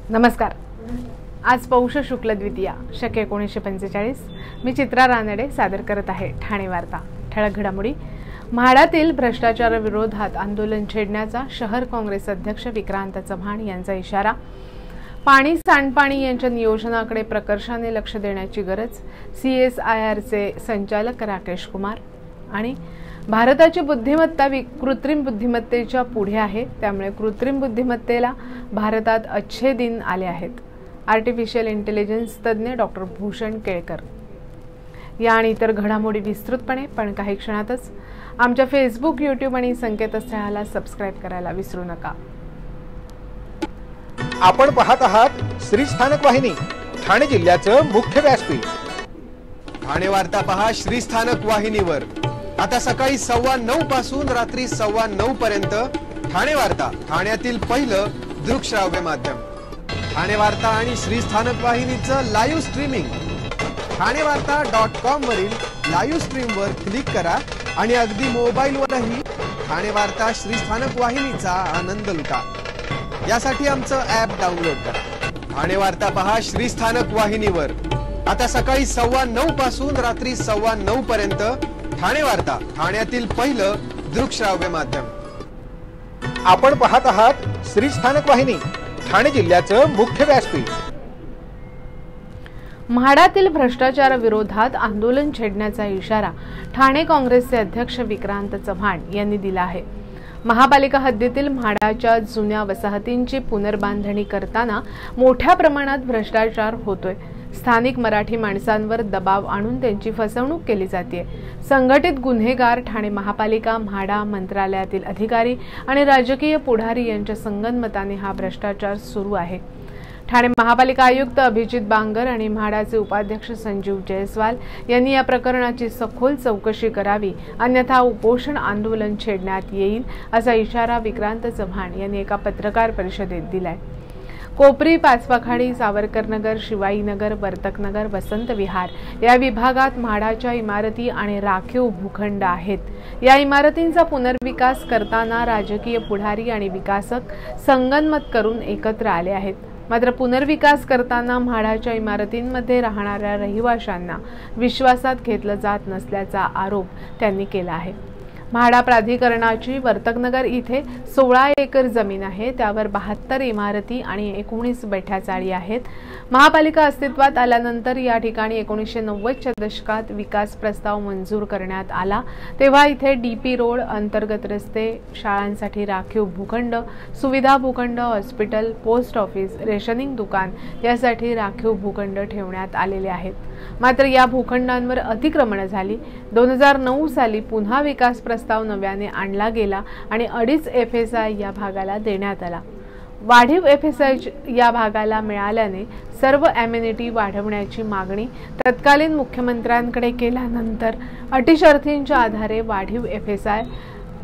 नमस्कार। आज पौष शुक्ल द्वितीया शके 1945। मी चित्रा रानडे सादर करत आहे ठाणे वार्ता। ठळक घडामोडी। म्हाडातील भ्रष्टाचाराविरोधात आंदोलन छेडण्याचा शहर काँग्रेस अध्यक्ष विक्रांत चव्हाण यांचा इशारा। पाणी सांडपाणी यांच्या नियोजनाकडे प्रकर्षाने लक्ष देण्याची गरज। CSIRचे संचालक राकेश कुमार। आणि भारताची बुद्धिमत्ता कृत्रिम बुद्धिमत्तेच्या पुढे आहे, त्यामुळे कृत्रिम बुद्धिमत्तेला भारतात अच्छे दिन आले आहेत। आर्टिफिशियल इंटेलिजन्स तज्ञ डॉक्टर भूषण केळकर। या आणि इतर घडामोडी विस्तृतपणे पण काही क्षणातच आमच्या फेसबुक, यूट्यूब आणि संकेतस्थळाला सबस्क्राइब करायला विसरू नका। आपण पाहत आहात श्री स्थानक वाहिनी, ठाणे जिल्ह्याचं मुख्य व्यासपीठ। ठाणे वार्ता पहा श्री स्थानक वाहिनीवर। आता सकाळी 9:15 पासून रात्री 9:15 पर्यंत ठाणे वार्ता, ठाण्यातील पहिलं दृकश्राव्य माध्यम। ठाणे वार्ता आणि श्री स्थानक वाहिनीचं लाईव्ह स्ट्रीमिंग ठाणेवार्ता.com वरील लाईव्ह स्ट्रीमवर क्लिक करा आणि अगदी मोबाईलवरही ठाणे वार्ता श्री स्थानक वाहिनीचा आनंद लुटा। यासाठी आमचं ॲप डाउनलोड करा। ठाणे वार्ता पहा श्री स्थानक वाहिनीवर। आता सकाळी 9:15 पासून रात्री 9:15 पर्यंत ठाणे वार्ता, ठाण्यातील पहिलं दृकश्राव्य माध्यम। आपण पाहत आहात श्री स्थानक वाहिनी, ठाणे जिल्ह्याचं मुख्य व्यासपीठ। म्हाडातील भ्रष्टाचाराविरोधात आंदोलन छेडण्याचा इशारा ठाणे काँग्रेसचे अध्यक्ष विक्रांत चव्हाण यांनी दिला आहे। महापालिका हद्दीतील म्हाडाच्या जुन्या वसाहतींची पुनर्बांधणी करताना मोठ्या प्रमाणात भ्रष्टाचार होतोय। स्थानिक मराठी माणसांवर दबाव आणून त्यांची फसवणूक केली जाते। संघटित गुन्हेगार ठाणे महापालिका, म्हाडा मंत्रालयातील अधिकारी आणि राजकीय पुढारी यांच्या संगनमताने हा भ्रष्टाचार सुरू आहे। ठाणे महापालिका आयुक्त अभिजित बांगर आणि म्हाडाचे उपाध्यक्ष संजीव जयस्वाल यांनी या प्रकरणाची सखोल चौकशी करावी, अन्यथा उपोषण आंदोलन छेडण्यात येईल असा इशारा विक्रांत चव्हाण यांनी एका पत्रकार परिषदेत दिलाय। कोपरी, पाचपाखाडी, सावरकरनगर, शिवाईनगर, वर्तकनगर, वसंत विहार या विभागात म्हाडाच्या इमारती आणि राखीव भूखंड आहेत। या इमारतींचा पुनर्विकास करताना राजकीय पुढारी आणि विकासक संगनमत करून एकत्र आले आहेत। मात्र पुनर्विकास करताना म्हाडाच्या इमारतींमध्ये राहणाऱ्या रहिवाशांना विश्वासात घेतलं जात नसल्याचा आरोप त्यांनी केला आहे। म्हाडा प्राधिकरणाची वर्तकनगर इथे 16 एकर जमीन आहे, त्यावर 72 इमारती आणि 19 बैठ्या चाळी आहेत। महापालिका अस्तित्वात आल्यानंतर या ठिकाणी 1990च्या दशकात विकास प्रस्ताव मंजूर करण्यात आला, तेव्हा इथे DP रोड, अंतर्गत रस्ते, शाळांसाठी राखीव भूखंड, सुविधा भूखंड, हॉस्पिटल, पोस्ट ऑफिस, रेशनिंग दुकान यासाठी राखीव भूखंड ठेवण्यात आलेले आहेत। मात्र या भूखंडांवर अतिक्रमण झाली। 2009 साली पुन्हा विकास प्रस्ताव नव्याने आणला गेला आणि 2.5 FSI या भागाला देण्यात आला। वाढीव FSI या भागाला मिळाल्याने सर्व ॲम्युनिटी वाढवण्याची मागणी तत्कालीन मुख्यमंत्र्यांकडे केल्यानंतर अटी शर्तींच्या आधारे वाढीव FSI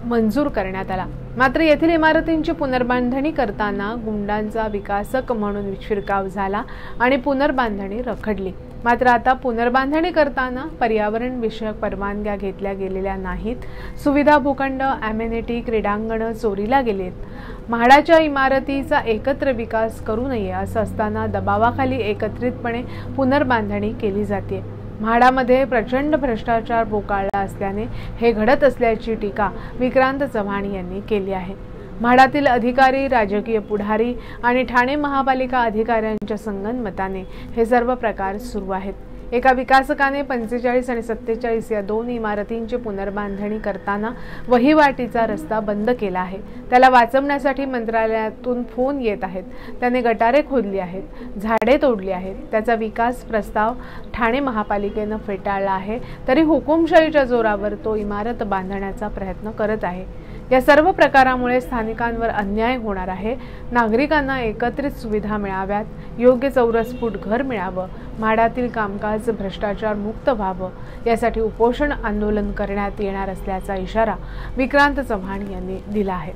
मंजूर करण्यात आला। मात्र येथील इमारतींची पुनर्बांधणी करताना गुंडांचा विकासक म्हणून शिरकाव झाला आणि पुनर्बांधणी रखडली। मात्र आता पुनर्बांधणी करताना पर्यावरण विषयक परवानग्या घेतल्या गेलेल्या नाहीत। सुविधा भूखंड, ॲम्युनिटी, क्रीडांगण चोरीला गेलेत। म्हाडाच्या इमारतीचा एकत्र विकास करू नये असं असताना दबावाखाली एकत्रितपणे पुनर्बांधणी केली जाते। म्हाडामध्ये प्रचंड भ्रष्टाचार बोकाळला असल्याने हे घडत असल्याची टीका विक्रांत चव्हाण यांनी केली आहे। म्हाडातील अधिकारी, राजकीय पुढारी आणि ठाणे महापालिका अधिकाऱ्यांच्या संगनमताने हे सर्व प्रकार सुरू आहेत। एका विकासकाने 45 आणि 47 या 2 इमारतींची पुनर्बांधणी करताना वहिवाटीचा रस्ता बंद केला आहे। त्याला वाचवण्यासाठी मंत्रालयातून फोन येत आहेत। त्याने गटारे खोदली आहेत, झाडे तोडली आहेत। त्याचा विकास प्रस्ताव ठाणे महापालिकेने फेटाळला आहे, तरी हुकुमशाहीच्या जोरावर तो इमारत बांधण्याचा प्रयत्न करत आहे। या सर्व प्रकारामुळे स्थानिकांवर अन्याय होणार आहे। नागरिकांना एकत्रित सुविधा मिळाव्यात, योग्य चौरस फूट घर मिळावं, म्हाडातील कामकाज भ्रष्टाचार मुक्त व्हावं, यासाठी उपोषण आंदोलन करण्यात येणार असल्याचा इशारा विक्रांत चव्हाण यांनी दिला आहे।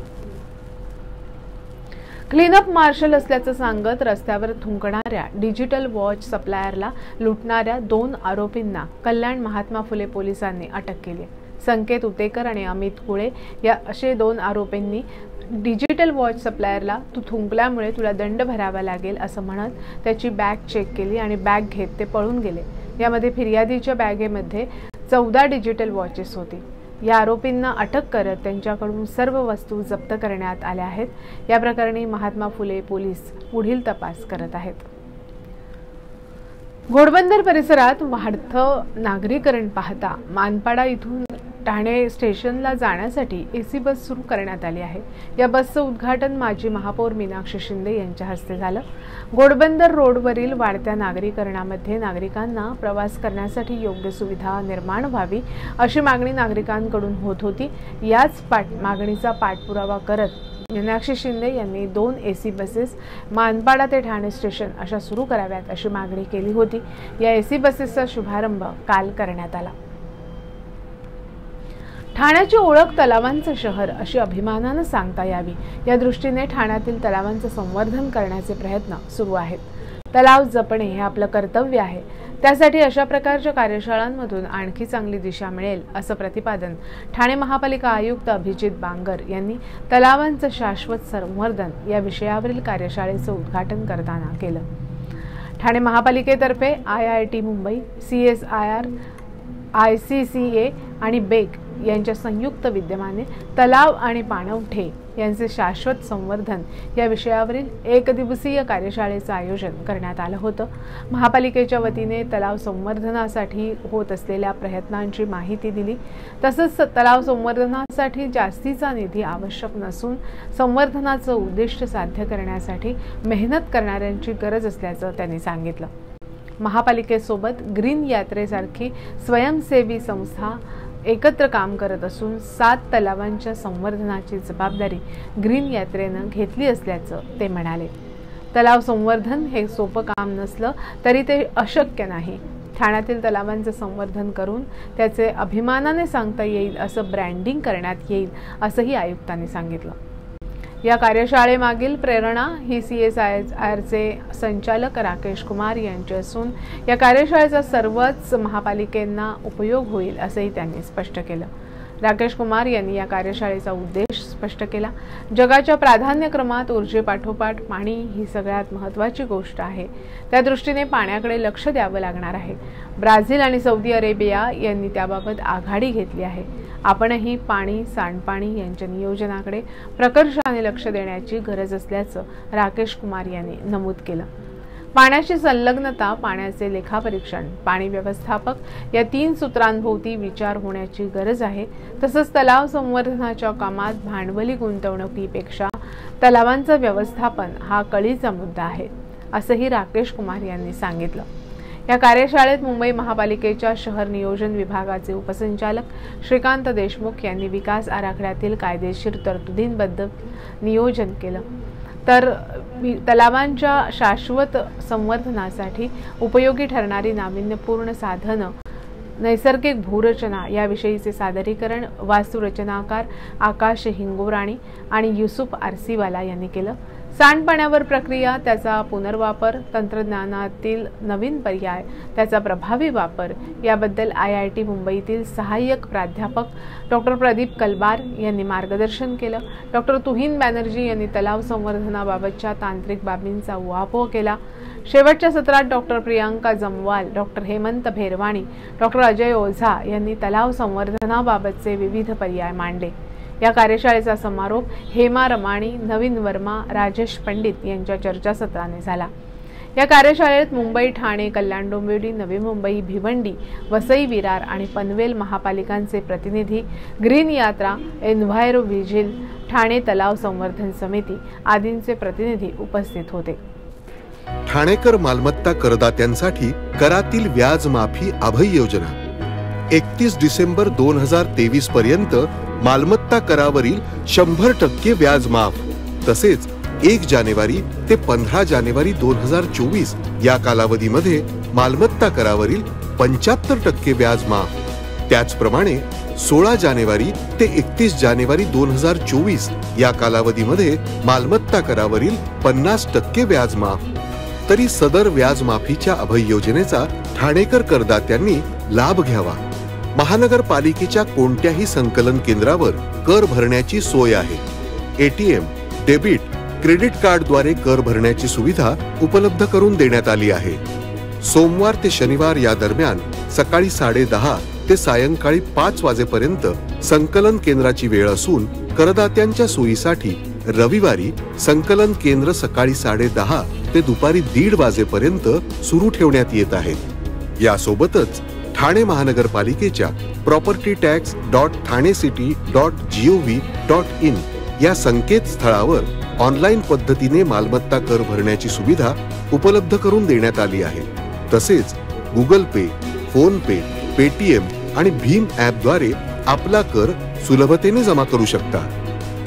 क्लीनअप मार्शल असल्याचं सांगत रस्त्यावर थुंकणाऱ्या डिजिटल वॉच सप्लायरला लुटणाऱ्या 2 आरोपींना कल्याण महात्मा फुले पोलिसांनी अटक केली. संकेत उतेकर आणि अमित कुळे या असे 2 आरोपींनी डिजिटल वॉच सप्लायरला तू थुंकल्यामुळे तुला दंड भरावा लागेल असं म्हणत त्याची बॅग चेक केली आणि बॅग घेत ते पळून गेले. यामध्ये फिर्यादीच्या बॅगेमध्ये 14 डिजिटल वॉचेस होती. या आरोपींना अटक करत त्यांच्याकडून सर्व वस्तू जप्त करण्यात आल्या आहेत. या प्रकरणी महात्मा फुले पोलीस पुढील तपास करत आहेत. घोडबंदर परिसरात वाढतं नागरीकरण पाहता मानपाडा इथून ठाणे स्टेशनला जाण्यासाठी एसी बस सुरू करण्यात आली आहे. या बसचं उद्घाटन माजी महापौर मीनाक्षी शिंदे यांच्या हस्ते झालं. घोडबंदर रोडवरील वाढत्या नागरीकरणामध्ये नागरिकांना प्रवास करण्यासाठी योग्य सुविधा निर्माण व्हावी अशी मागणी नागरिकांकडून होत होती. याच मागणीचा पाठपुरावा करत मीनाक्षी शिंदे यांनी 2 एसी बसेस मानपाडा ते ठाणे स्टेशन अशा सुरू कराव्यात अशी मागणी केली होती. या एसी बसेसचा शुभारंभ काल करण्यात आला. ठाण्याची ओळख तलावांचं शहर अशी अभिमानानं सांगता यावी या दृष्टीने ठाण्यातील तलावांचं संवर्धन करण्याचे प्रयत्न सुरू आहेत. तलाव जपणे हे आपलं कर्तव्य आहे. त्यासाठी अशा प्रकारच्या कार्यशाळांमधून आणखी चांगली दिशा मिळेल असं प्रतिपादन ठाणे महापालिका आयुक्त अभिजित बांगर यांनी तलावांचं शाश्वत संवर्धन या विषयावरील कार्यशाळेचं उद्घाटन करताना केलं. ठाणे महापालिकेतर्फे IIT मुंबई, CSIR, ICCA आणि बेक यांच्या संयुक्त विद्यमाने तलाव आणि पाणवठे यांचे शाश्वत संवर्धन या विषयावरील 1 दिवसीय कार्यशाळेचं आयोजन करण्यात आलं होतं. महापालिकेच्या वतीने तलाव संवर्धनासाठी होत असलेल्या प्रयत्नांची माहिती दिली. तसंच तलाव संवर्धनासाठी जास्तीचा निधी आवश्यक नसून संवर्धनाचं उद्दिष्ट साध्य करण्यासाठी मेहनत करणाऱ्यांची गरज असल्याचं त्यांनी सांगितलं. महापालिकेसोबत ग्रीन यात्रेसारखी स्वयंसेवी संस्था एकत्र काम करत असून 7 तलावांच्या संवर्धनाची जबाबदारी ग्रीन यात्रेनं घेतली असल्याचं ते म्हणाले. तलाव संवर्धन हे सोपं काम नसलं तरी ते अशक्य नाही. ठाण्यातील तलावांचं संवर्धन करून त्याचे अभिमानाने सांगता येईल असं ब्रँडिंग करण्यात येईल असंही आयुक्तांनी सांगितलं. या कार्यशाळेमागील प्रेरणा ही CSIRचे संचालक राकेश कुमार यांची असून या कार्यशाळेचा सर्वच महापालिकांना उपयोग होईल असंही त्यांनी स्पष्ट केलं. राकेश कुमार यांनी या कार्यशाळेचा उद्देश स्पष्ट केला. जगाच्या प्राधान्यक्रमात ऊर्जेपाठोपाठ पाणी ही सगळ्यात महत्त्वाची गोष्ट आहे. त्या दृष्टीने पाण्याकडे लक्ष द्यावं लागणार आहे. ब्राझील आणि सौदी अरेबिया यांनी त्याबाबत आघाडी घेतली आहे. आपणही पाणी, सांडपाणी यांच्या नियोजनाकडे प्रकर्षाने लक्ष देण्याची गरज असल्याचं राकेश कुमार यांनी नमूद केलं. पाण्याची संलग्नता, पाण्याचे लेखापरीक्षण, पाणी व्यवस्थापक या 3 सूत्रांभोवती विचार होण्याची गरज आहे. तसंच तलाव संवर्धनाच्या कामात भांडवली गुंतवणुकीपेक्षा तलावांचं व्यवस्थापन हा कळीचा मुद्दा आहे असंही राकेश कुमार यांनी सांगितलं. या कार्यशाळेत मुंबई महापालिकेच्या शहर नियोजन विभागाचे उपसंचालक श्रीकांत देशमुख यांनी विकास आराखड्यातील कायदेशीर तरतुदींबद्दल नियोजन केलं. तर तलावांच्या शाश्वत संवर्धनासाठी उपयोगी ठरणारी नाविन्यपूर्ण साधनं, नैसर्गिक भूरचना याविषयीचे सादरीकरण वास्तुरचनाकार आकाश हिंगोराणी आणि युसुफ आरसीवाला यांनी केलं. सांडपाण्यावर प्रक्रिया, त्याचा पुनर्वापर, तंत्रज्ञानातील नवीन पर्याय, त्याचा प्रभावी वापर याबद्दल IIT मुंबईतील सहाय्यक प्राध्यापक डॉक्टर प्रदीप कलबार यांनी मार्गदर्शन केलं. डॉक्टर तुहिन बॅनर्जी यांनी तलाव संवर्धनाबाबतच्या तांत्रिक बाबींचा उहापोह केला. शेवटच्या सत्रात doctor Priyanka Jamwal, doctor Hemant Bherwani, doctor Ajay Ojha यांनी तलाव संवर्धनाबाबतचे विविध पर्याय मांडले. या कार्यशाळेचा समारोप हेमा रमाणी, नवीन वर्मा, राजेश पंडित यांच्या चर्चासत्राने झाला. या कार्यशाळेत मुंबई, ठाणे, कल्याण डोंबिवली, नवी मुंबई, भिवंडी, वसई विरार आणि पनवेल महापालिकांचे प्रतिनिधी, ग्रीन यात्रा, एन्व्हायरो व्हिजिल, ठाणे तलाव संवर्धन समिती आदींचे प्रतिनिधी उपस्थित होते. ठाणेकर मालमत्ता करदात्यांसाठी करातील व्याज माफी अभय योजना 31 डिसेंबर 2023 पर्यंत मालमत्ता करावरील 100% व्याज माफ. तसेच 1 जानेवारी ते 15 जानेवारी 2024 या कालावधीमध्ये मालमत्ता करावरील 75% व्याज माफ. त्याचप्रमाणे 16 जानेवारी ते 31 जानेवारी 2024 या कालावधीमध्ये मालमत्ता करावरील 50% व्याज माफ। तरी सदर व्याज माफीच्या अभय योजनेचा ठाणेकर करदात्यांनी लाभ घ्यावा। महानगरपालिकेच्या कोणत्याही संकलन केंद्रावर कर भरण्याची सोय आहे। एटीएम, डेबिट, क्रेडिट कार्डद्वारे कर भरण्याची सुविधा उपलब्ध करून देण्यात आली आहे। सोमवार ते शनिवार या दरम्यान सकाळी 10:30 ते सायंकाळी 5 वाजेपर्यंत संकलन केंद्राची वेळ असून करदात्यांच्या सोयीसाठी रविवारी संकलन केंद्र सकाळी 10:30 ते दुपारी 1:30 वाजेपर्यंत सुरू ठेवण्यात येत आहेत। यासोबतच ठाणे महानगरपालिकेच्या propertytax.thanecity.gov.in या संकेतस्थळावर ऑनलाईन पद्धतीने मालमत्ता कर भरण्याची सुविधा उपलब्ध करून देण्यात आली आहे। तसेच गुगल पे, फोन पे, पेटीएम आणि भीम ॲपद्वारे आपला कर सुलभतेने जमा करू शकता।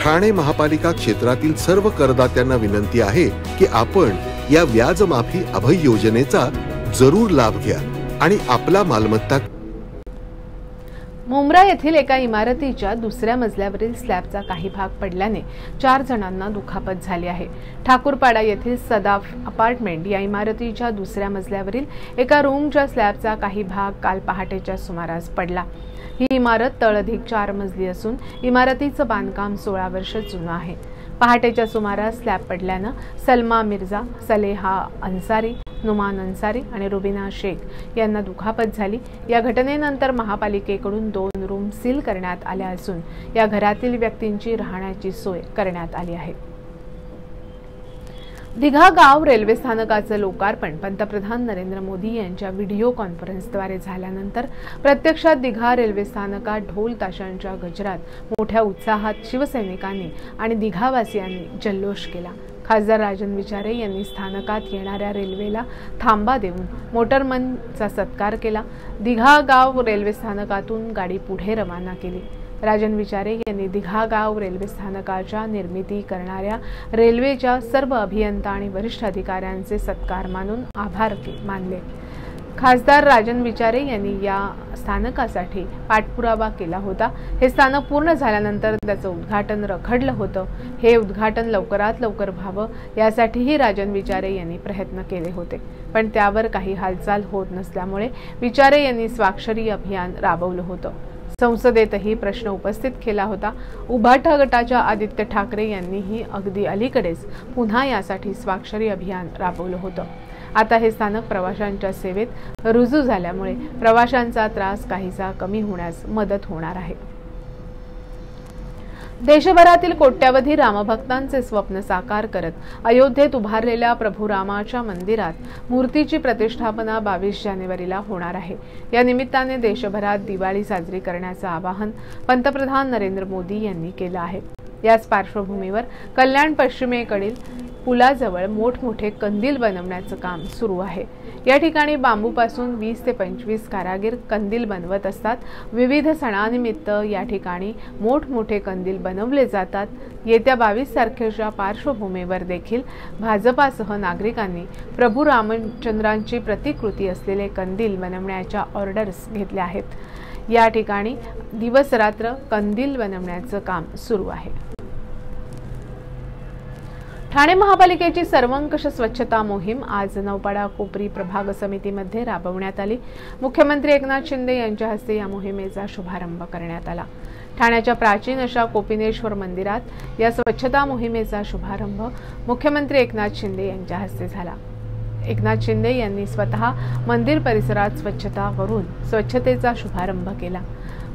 ठाणे महापालिका क्षेत्रातील सर्व करदात्यांना विनंती आहे की आपण या व्याज माफी अभय योजनेचा जरूर लाभ घ्या आणि आपला मालमत्ता। मुंब्रा येथील एका इमारतीच्या दुसऱ्या मजल्यावरील स्लॅबचा काही भाग पडल्याने 4 जणांना दुखापत झाली आहे। ठाकूरपाडा येथील सदाफ अपार्टमेंट या इमारतीच्या दुसऱ्या मजल्यावरील एका रूमच्या स्लॅबचा काही भाग काल पहाटेच्या सुमारास पडला। ही इमारत तळअधिक 4 मजली असून इमारतीचं बांधकाम 16 वर्ष जुनं आहे। पहाटेच्या सुमारास स्लॅब पडल्यानं सलमा मिर्झा, सलेहा अन्सारी, नुमान अन्सारी आणि रुबिना शेख यांना दुखापत झाली। या घटनेनंतर महापालिकेकडून 2 रूम सील करण्यात आल्या असून या घरातील व्यक्तींची राहण्याची सोय करण्यात आली आहे। दिघा गाव रेल्वे स्थानकाचं लोकार्पण पंतप्रधान नरेंद्र मोदी यांच्या व्हिडिओ कॉन्फरन्सद्वारे झाल्यानंतर प्रत्यक्षात दिघा रेल्वे स्थानकात ढोल ताशांच्या गजरात मोठ्या उत्साहात शिवसैनिकांनी आणि दिघावासियांनी जल्लोष केला। खासदार राजन विचारे यांनी स्थानकात येणाऱ्या रेल्वेला थांबा देऊन मोटरमनचा सत्कार केला। दिघा गाव रेल्वे स्थानकातून गाडी पुढे रवाना केली। राजन विचारे यांनी दिघा गाव रेल्वे स्थानकाच्या निर्मिती करणाऱ्या रेल्वेच्या सर्व अभियंता आणि वरिष्ठ अधिकाऱ्यांचे सत्कार मानून आभार मानले। खासदार राजन विचारे यांनी या स्थानकासाठी पाठपुरावा केला होता। हे स्थानक पूर्ण झाल्यानंतर त्याचं उद्घाटन रखडलं होतं। हे उद्घाटन लवकरात लवकर व्हावं यासाठीही राजन विचारे यांनी प्रयत्न केले होते, पण त्यावर काही हालचाल होत नसल्यामुळे विचारे यांनी स्वाक्षरी अभियान राबवलं होतं। संसदेतही प्रश्न उपस्थित केला होता। उभाटा गटाच्या आदित्य ठाकरे यांनीही अगदी अलीकडेच पुन्हा यासाठी स्वाक्षरी अभियान राबवलं होतं। आता हे स्थानक प्रवाशांच्या सेवेत रुजू झाल्यामुळे प्रवाशांचा त्रास काहीसा कमी होण्यास मदत होणार आहे। देशभरातील कोट्यावधी रामभक्तांचे स्वप्न साकार करत अयोध्येत उभारलेल्या प्रभू रामाच्या मंदिरात मूर्तीची प्रतिष्ठापना 22 जानेवारीला होणार आहे। या निमित्ताने देशभरात दिवाळी साजरी करण्याचं आवाहन पंतप्रधान नरेंद्र मोदी यांनी केलं आहे। याच पार्श्वभूमीवर कल्याण पश्चिमेकडील पुलाजवळ मोठमोठे कंदील बनवण्याचं काम सुरू आहे। या ठिकाणी बांबूपासून 20 ते 25 कारागीर कंदील बनवत असतात। विविध सणानिमित्त या ठिकाणी मोठमोठे कंदील बनवले जातात। येत्या 22 तारखेच्या पार्श्वभूमीवर देखील भाजपासह नागरिकांनी प्रभू रामचंद्रांची प्रतिकृती असलेले कंदील बनवण्याच्या ऑर्डर्स घेतल्या आहेत। या ठिकाणी दिवस रात्र कंदील बनवण्याचं काम सुरू आहे। ठाणे महापालिकेची सर्वंकष स्वच्छता मोहीम आज नौपाडा कोपरी प्रभाग समितीमध्ये राबवण्यात आली। मुख्यमंत्री एकनाथ शिंदे यांच्या हस्ते या मोहिमेचा शुभारंभ करण्यात आला। ठाण्याच्या प्राचीन अशा कोपिनेश्वर मंदिरात या स्वच्छता मोहिमेचा शुभारंभ मुख्यमंत्री एकनाथ शिंदे यांच्या हस्ते झाला। एकनाथ शिंदे यांनी स्वतः मंदिर परिसरात स्वच्छता करून स्वच्छतेचा शुभारंभ केला।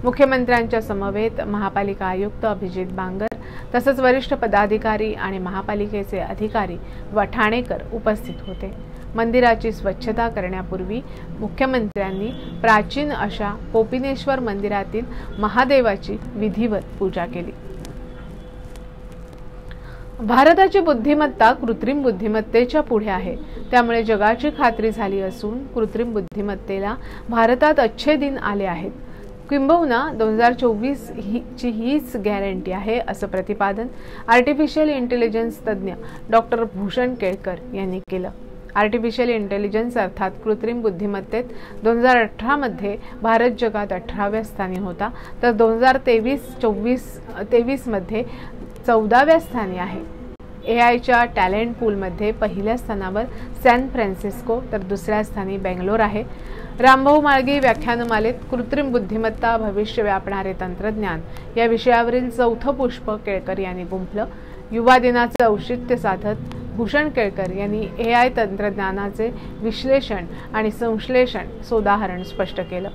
मुख्यमंत्र्यांच्या समवेत महापालिका आयुक्त अभिजित बांगर तसंच वरिष्ठ पदाधिकारी आणि महापालिकेचे अधिकारी व ठाणेकर उपस्थित होते। मंदिराची स्वच्छता करण्यापूर्वी मुख्यमंत्र्यांनी प्राचीन अशा कोपिनेश्वर मंदिरातील महादेवाची विधिवत पूजा केली। भारताची बुद्धिमत्ता कृत्रिम बुद्धिमत्तेच्या पुढे आहे, त्यामुळे जगाची खात्री झाली असून कृत्रिम बुद्धिमत्तेला भारतात अच्छे दिन आले आहेत। किंबहुना 2024 ची हीच गॅरंटी आहे असं प्रतिपादन आर्टिफिशियल इंटेलिजन्स तज्ज्ञ डॉक्टर भूषण केळकर यांनी केलं। आर्टिफिशियल इंटेलिजन्स अर्थात कृत्रिम बुद्धिमत्तेत 2018 मध्ये भारत जगात 18व्या स्थानी होता, तर 2023 मध्ये 14व्या स्थानी आहे. एआयच्या टॅलेंट पूलमध्ये पहिल्या स्थानावर सॅन फ्रान्सिस्को तर दुसऱ्या स्थानी बेंगलोर आहे. रामभाऊ म्हाळगी व्याख्यानमालेत कृत्रिम बुद्धिमत्ता भविष्य व्यापणारे तंत्रज्ञान या विषयावरील चौथं पुष्प केळकर यांनी गुंफलं. युवा दिनाचं औचित्य साधत भूषण केळकर यांनी एआय तंत्रज्ञानाचे विश्लेषण आणि संश्लेषण सोदाहरण स्पष्ट केलं.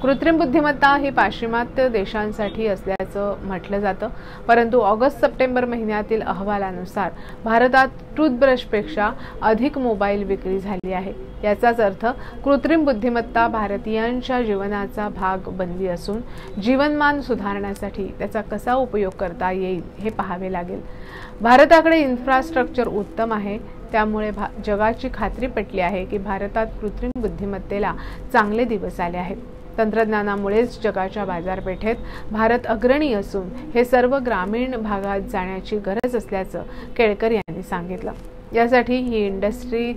कृत्रिम बुद्धिमत्ता ही पाश्चिमात्य देशांसाठी असल्याचं म्हटलं जातं, परंतु ऑगस्ट-सप्टेंबर महिन्यातील अहवालानुसार भारतात टूथब्रशपेक्षा अधिक मोबाईल विक्री झाली आहे. याचाच अर्थ कृत्रिम बुद्धिमत्ता भारतीयांच्या जीवनाचा भाग बनली असून जीवनमान सुधारण्यासाठी त्याचा कसा उपयोग करता येईल हे पाहावे लागेल. भारताकडे इन्फ्रास्ट्रक्चर उत्तम आहे, त्यामुळे जगाची खात्री पटली आहे की भारतात कृत्रिम बुद्धिमत्तेला चांगले दिवस आले आहेत. तंत्रज्ञानामुळेच जगाच्या बाजारपेठेत भारत अग्रणी असून हे सर्व ग्रामीण भागात जाण्याची गरज असल्याचं केळकर यांनी सांगितलं. यासाठी ही इंडस्ट्री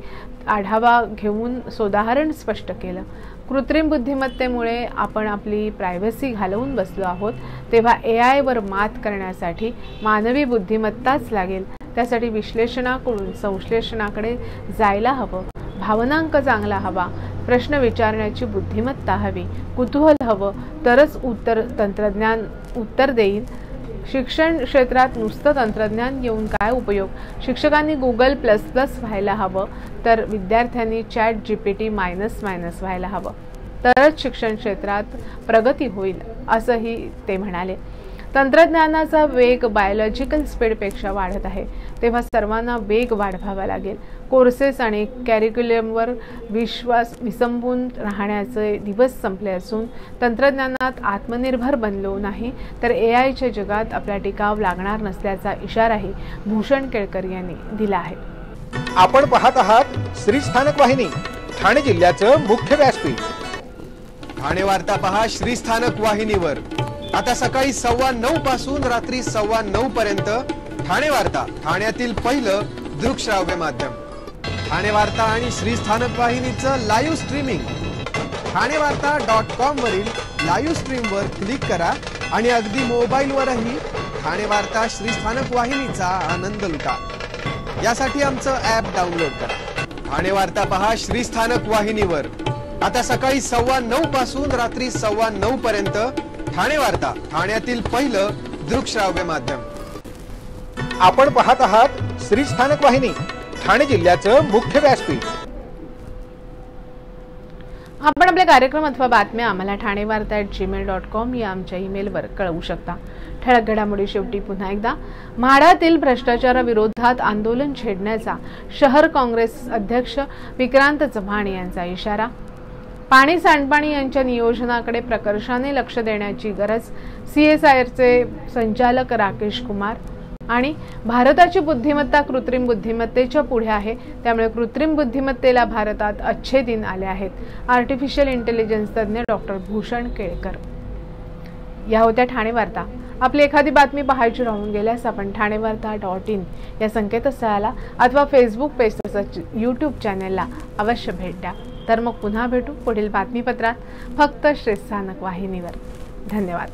आढावा घेऊन सोदाहरण स्पष्ट केलं. कृत्रिम बुद्धिमत्तेमुळे आपण आपली प्रायव्हसी घालवून बसलो आहोत, तेव्हा एआय वर मात करण्यासाठी मानवी बुद्धिमत्ताच लागेल. त्यासाठी विश्लेषणाकडून संश्लेषणाकडे जायला हवं, भावनांक चांगला हवा, प्रश्न विचारण्याची बुद्धिमत्ता हवी, कुतूहल हवं, तरच तंत्रज्ञान उत्तर देईल. शिक्षण क्षेत्रात नुसतं तंत्रज्ञान येऊन काय उपयोग? शिक्षकांनी Google++ व्हायला हवं, तर विद्यार्थ्यांनी ChatGPT- व्हायला हवं, तरच शिक्षण क्षेत्रात प्रगती होईल, असंही ते म्हणाले. तंत्रज्ञानाचा वेग बायोलॉजिकल स्पीडपेक्षा वाढत आहे, तेव्हा सर्वांना वेग वाढवावा लागेल. कोर्सेस आणि कॅरिक्युलमवर विसंबून राहण्याचे दिवस संपले असून तंत्रज्ञानात आत्मनिर्भर बनलो नाही तर एआयच्या जगात आपला टिकाव लागणार नसल्याचा इशाराही भूषण केळकर यांनी दिला आहे. आपण पाहत आहात श्री स्थानक वाहिनी, ठाणे जिल्ह्याचं मुख्य व्यासपीठ. ठाणे वार्ता पहा श्री स्थानक वाहिनीवर. आता सकाळी 9:15 पासून रात्री 9:15 पर्यंत ठाणे वार्ता, ठाण्यातील पहिलं दृकश्राव्य माध्यम. ठाणे वार्ता आणि श्री स्थानक वाहिनीचं लाईव्ह स्ट्रीमिंग ठाणेवार्ता.com वरील लाईव्ह स्ट्रीमवर क्लिक करा आणि अगदी मोबाईलवरही ठाणे वार्ता श्री स्थानक वाहिनीचा आनंद लुटा. यासाठी आमचं ॲप डाउनलोड करा. ठाणे वार्ता पहा श्री स्थानक वाहिनीवर. आता सकाळी 9:15 पासून रात्री 9:15 पर्यंत ठाणे वार्ता, ठाण्यातील पहिलं दृकश्राव्य माध्यम. आपण पाहत आहात श्री स्थानक वाहिनी, ठाणे जिल्ह्याचं मुख्य व्यासपीठ. आपण आपले कार्यक्रम अथवा बातम्या आम्हाला ठाणेवार्ता@gmail.com या आमच्या ईमेलवर कळवू शकता. ठळक घडामोडी शेवटी पुन्हा एकदा. म्हाडातील भ्रष्टाचाराविरोधात आंदोलन छेडण्याचा शहर काँग्रेस अध्यक्ष विक्रांत चव्हाण यांचा इशारा. पाणी सांडपाणी यांच्या नियोजनाकडे प्रकर्षाने लक्ष देण्याची गरज, CSIRचे संचालक राकेश कुमार. आणि भारताची बुद्धिमत्ता कृत्रिम बुद्धिमत्तेच्या पुढे आहे, त्यामुळे कृत्रिम बुद्धिमत्तेला भारतात अच्छे दिन आले आहेत. आर्टिफिशियल इंटेलिजन्स तज्ञ डॉक्टर भूषण केळकर. या होत्या ठाणे वार्ता. आपली एखादी बातमी पाहायची राहून गेल्यास आपण ठाणेवार्ता.in या संकेतस्थळाला अथवा फेसबुक पेज तसंच YouTube चॅनेलला अवश्य भेट द्या. तर मग पुन्हा भेटू पुढील बातमीपत्रात, फक्त श्री स्थानक वाहिनीवर. धन्यवाद.